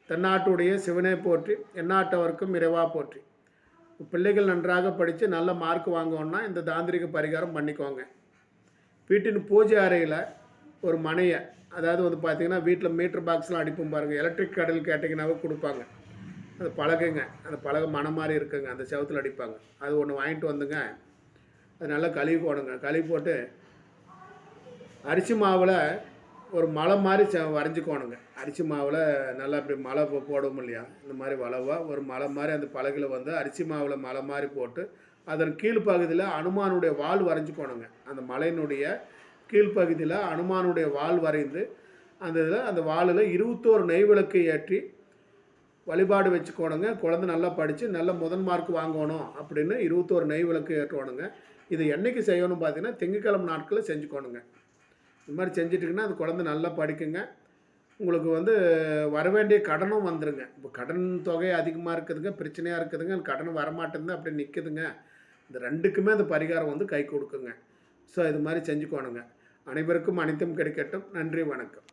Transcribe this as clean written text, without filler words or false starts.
தென்னாட்டுடைய சிவனை போற்றி, எந்நாட்டவர்க்கும் இறைவா போற்றி. பிள்ளைகள் நன்றாக படித்து நல்ல மார்க் வாங்கணுன்னா இந்த தாந்திரிக பரிகாரம் பண்ணிக்கோங்க. வீட்டின் பூஜை அறையில் ஒரு மனையை, அதாவது வந்து பார்த்திங்கன்னா வீட்டில் மீட்டர் பாக்ஸ்லாம் அடிப்போம் பாருங்கள், எலக்ட்ரிக் கடையில் கேட்டிங்கனாவே கொடுப்பாங்க. அது பலகைங்க, அந்த பலகை மனம் மாதிரி இருக்குங்க, அந்த செவத்தில் அடிப்பாங்க. அது ஒன்று வாங்கிட்டு வந்துங்க, அது நல்லா கழுவி போடுங்க. கழுவி போட்டு அரிசி மாவில் ஒரு மலை மாதிரி வரைஞ்சிக்கோணுங்க. அரிசி மாவில் நல்லா இப்படி மலை போடுவோம் இல்லையா, இந்த மாதிரி வளவாக ஒரு மலை மாதிரி அந்த பலகையில் வந்து அரிசி மாவில் மலை மாதிரி போட்டு அதன் கீழ்ப்பகுதியில் அனுமானுடைய வால் வரைஞ்சிக்கோணுங்க. அந்த மலையினுடைய கீழ்ப்பகுதியில் அனுமானுடைய வால் வரைந்து அந்த இதில் அந்த வாலில் 21 நெய் விளக்கு ஏற்றி வழிபாடு வச்சுக்கோணுங்க. குழந்தை நல்லா படித்து நல்ல முதல் மார்க் வாங்கணும் அப்படின்னு 21 நெய் விளக்கு ஏற்றணுங்க. இது என்றைக்கு செய்யணும் பார்த்தீங்கன்னா திங்கட்கிழமை நாட்களில் செஞ்சுக்கோணுங்க. இந்த மாதிரி செஞ்சிட்டிங்கன்னா அந்த குழந்தை நல்லா படிக்குங்க. உங்களுக்கு வந்து வரவேண்டிய கடனும் வந்துடுங்க. இப்போ கடன் தொகை அதிகமாக இருக்குதுங்க, பிரச்சனையாக இருக்குதுங்க, கடன் வரமாட்டேங்குது அப்படி நிற்குதுங்க. இந்த ரெண்டுக்குமே அந்த பரிகாரம் வந்து கை கொடுக்குங்க. ஸோ இது மாதிரி செஞ்சுக்கோணுங்க. அனைவருக்கும் அனைத்தும் கிடைக்கட்டும். நன்றி, வணக்கம்.